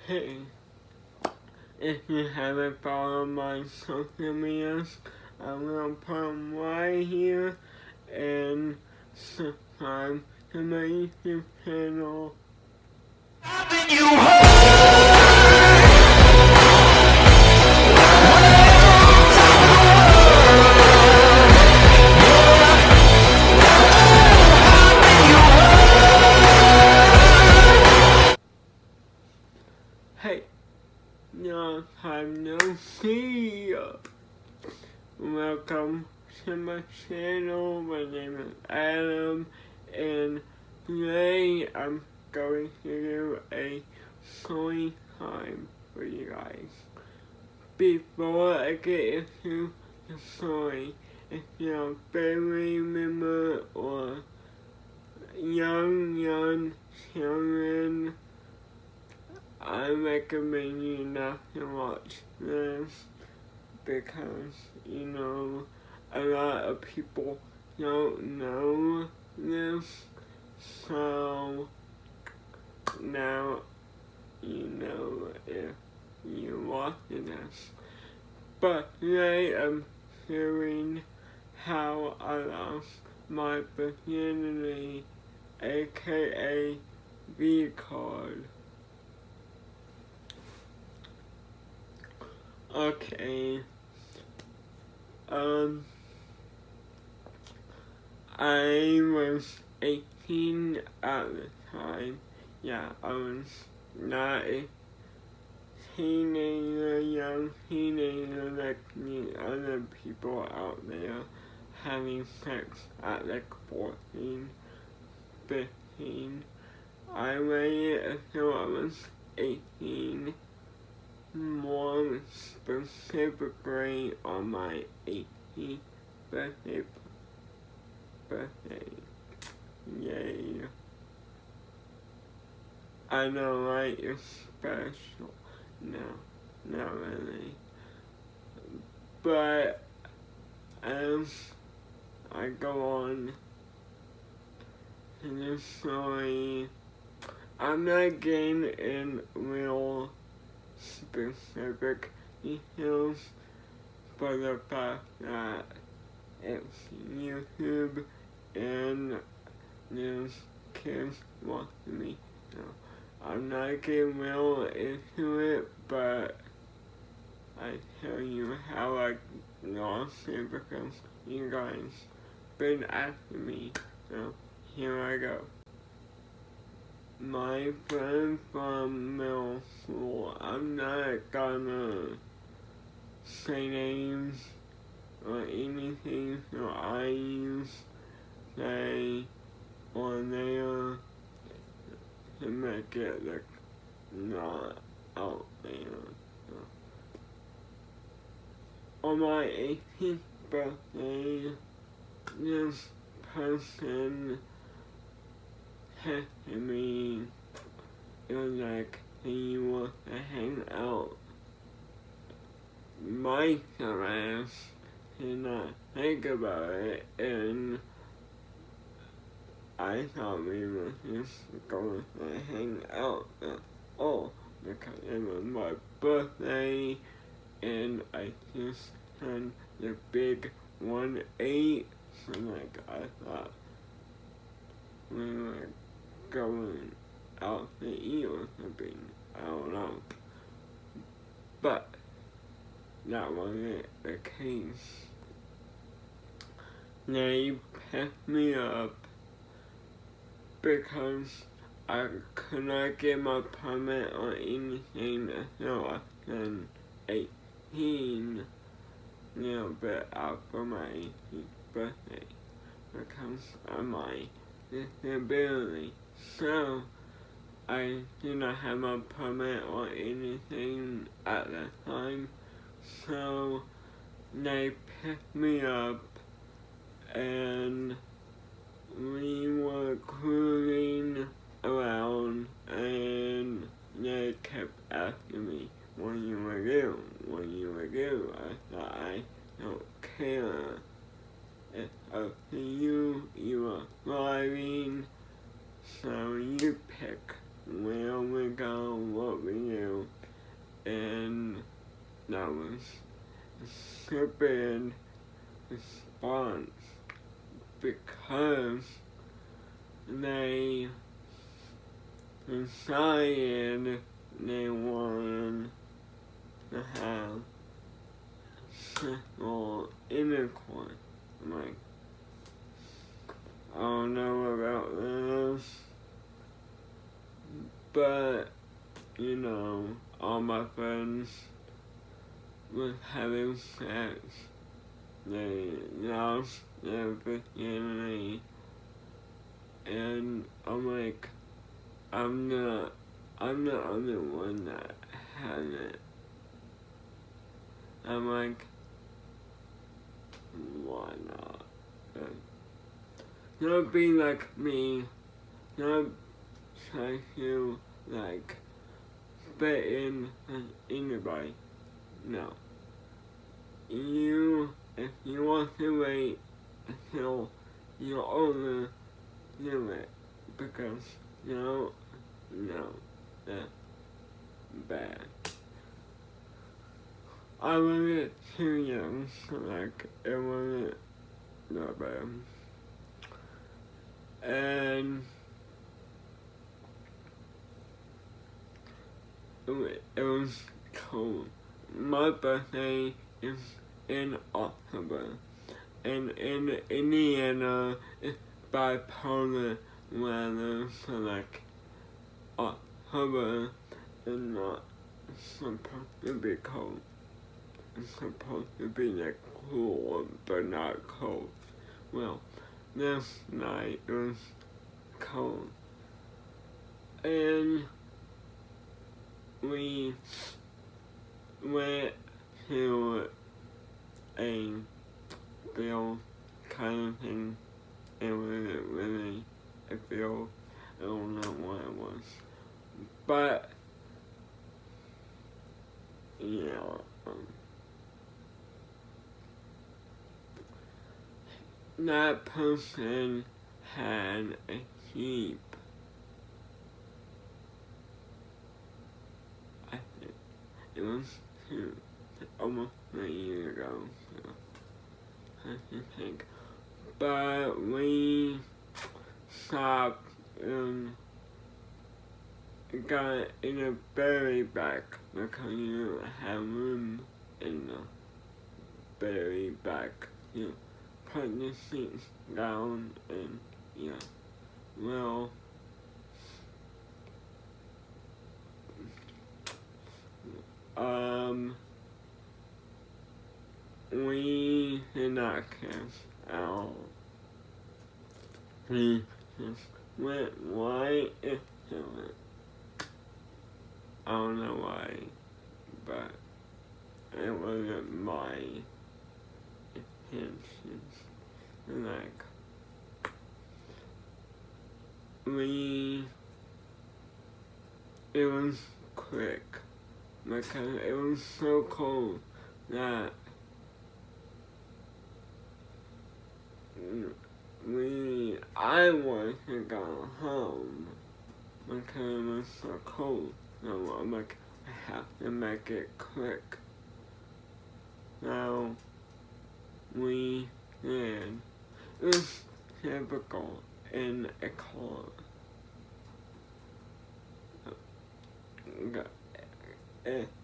Hey, if you haven't followed my social medias, I'm gonna put them right here and subscribe to my YouTube channel. Hey, long time no see ya. Welcome to my channel. My name is Adam, and today I'm going to do a story time for you guys. Before I get into the story, if you're a family member or young children, I recommend you not to watch this because, a lot of people don't know this, so now you know if you watch this. But today I'm sharing how I lost my virginity, aka V-card. Okay, I was 18 at the time. Yeah, I was not a young teenager like the other people out there having sex at like 14, 15. I waited until I was 18. More specifically on my 18th birthday. Yay. I know, right? It's special. No, not really. But as I go on in this story, I'm not getting in real specific details for the fact that it's YouTube and there's kids watching me. So I'm not getting real into it, but I tell you how I lost it because you guys been asking me. So here I go. My friend from middle school, I'm not gonna say names or anything, so I use they or there to make it look not out there. So, on my 18th birthday, this person texted me. It was like, hey, you want to hang out? My dumbass did not think about it, and I thought we were just going to hang out at all because it was my birthday, and I just turned the big 1-8, so like I thought we were going out to eat or something. I don't know. But that wasn't the case. They picked me up because I could not get my permit or anything until I turned 18. But out for my 18th birthday because of my disability. So I did not have a permit or anything at the time, so they picked me up and we were cruising around and they kept asking me, what you wanna do? What you wanna do? I thought, I don't care. It's up to you. You are driving, so you pick where we go, what we do. stupid response because they decided they wanted to have sexual intercourse. I'm like, I don't know about this, but you know, all my friends was having sex. They lost their virginity, and I'm like, I'm the only one that had it. I'm like, why not? Don't be like me. Don't try to like fit in anybody. No. If you want to wait until you're older, do it. Because, no, that's bad. I wasn't too young, so like, it wasn't that bad. And it was cold. My birthday is in October, and in Indiana, it's bipolar weather, so like October is not supposed to be cold. It's supposed to be like cool, but not cold. Well, this night it was cold, and we went to a field kind of thing. It wasn't really a field. I don't know what it was. But, yeah, that person had a sheep. I think it was almost a year ago. So I think. But we stopped and got in a berry back because you have room in the berry back. You put the seats down and yeah. Well, we did not kiss at all. He just went right into it. I don't know why, but it wasn't my intentions. Like, it was quick because it was so cold that I wanted to go home because it was so cold. So I'm like, I have to make it quick. So we did. It was typical in a car.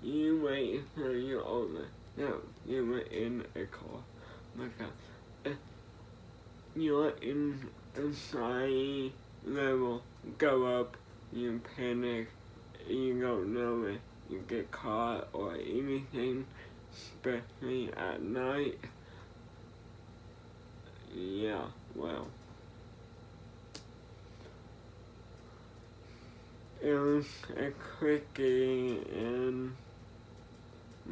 You wait until you're older. No, you were in a car. Like you're in anxiety level go up, you panic, you don't know if you get caught or anything, especially at night. Yeah, well. It was a quickie and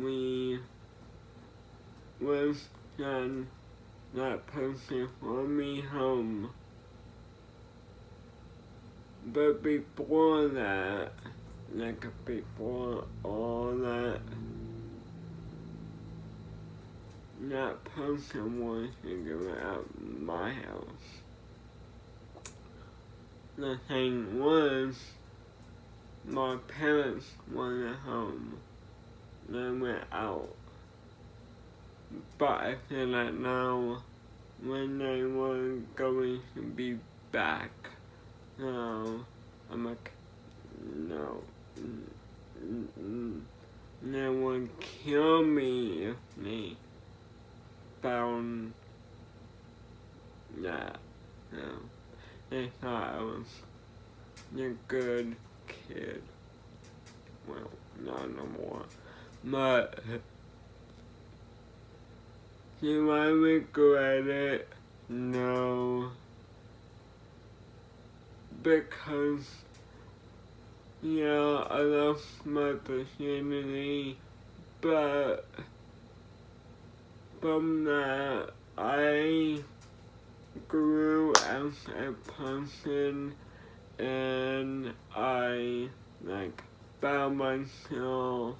we was done. That person for me home. But before that, like before all that, that person wanted to give it at my house. The thing was, my parents weren't at home. They went out. but I feel like now when they were going to be back, now I'm like, no, no one kill me if they found that. No, they thought I was a good kid. Well, not no more. But do I regret it? No. Because, yeah, I lost my virginity, but from that, I grew as a person, and I, found myself.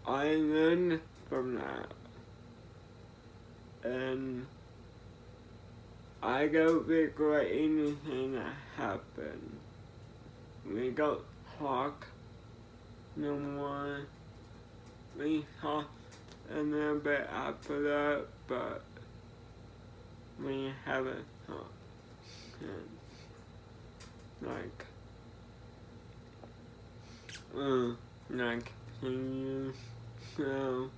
I learned from that, and I don't regret anything that happened. We don't talk no more. We talk a little bit after that, but we haven't talked since. So,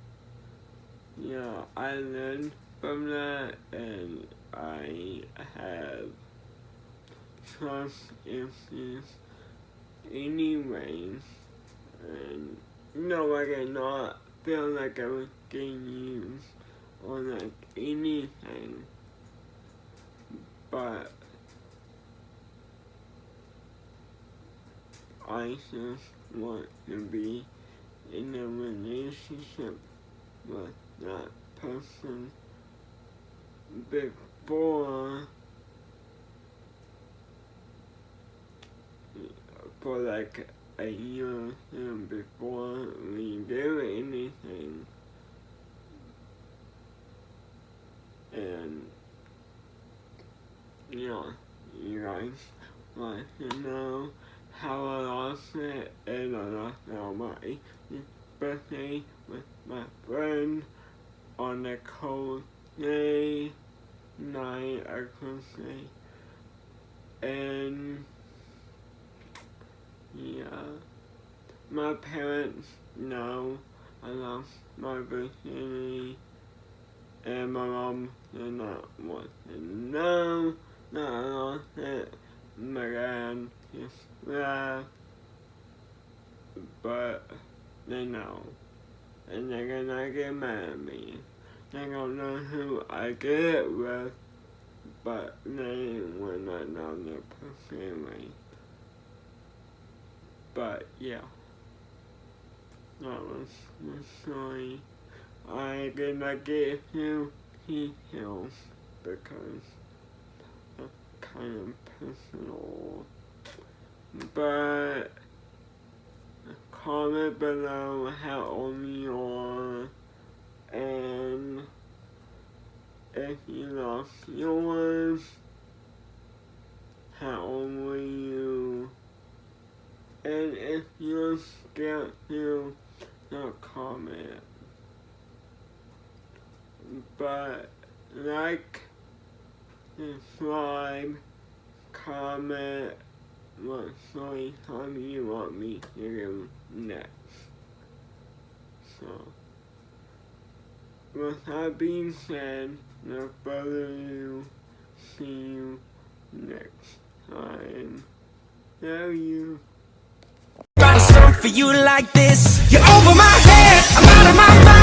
yeah, I learned from that, and I have trust issues anyway, and I cannot feel like I was getting used or anything, but I just want to be in a relationship with that person before, for a year before we do anything. And you guys want to know how I lost it, and I lost it on my 18th birthday with my friend on a cold day, night, I could say. And yeah, my parents know I lost my virginity, and my mom did not want to know that I lost it. My dad just laughed, but they know, and they're gonna get mad at me. They don't know who I get it with, but they will not know their family. But yeah, that was my story. I did not give you details because it's kind of personal. But comment below how old you are, and if you lost yours, how old were you, and if you're scared to, not comment. But subscribe, comment what story time you want me to do next. So, with that being said, no further ado, see you next time. Love you. Write a song for you like this. You're over my head, I'm out of my mind.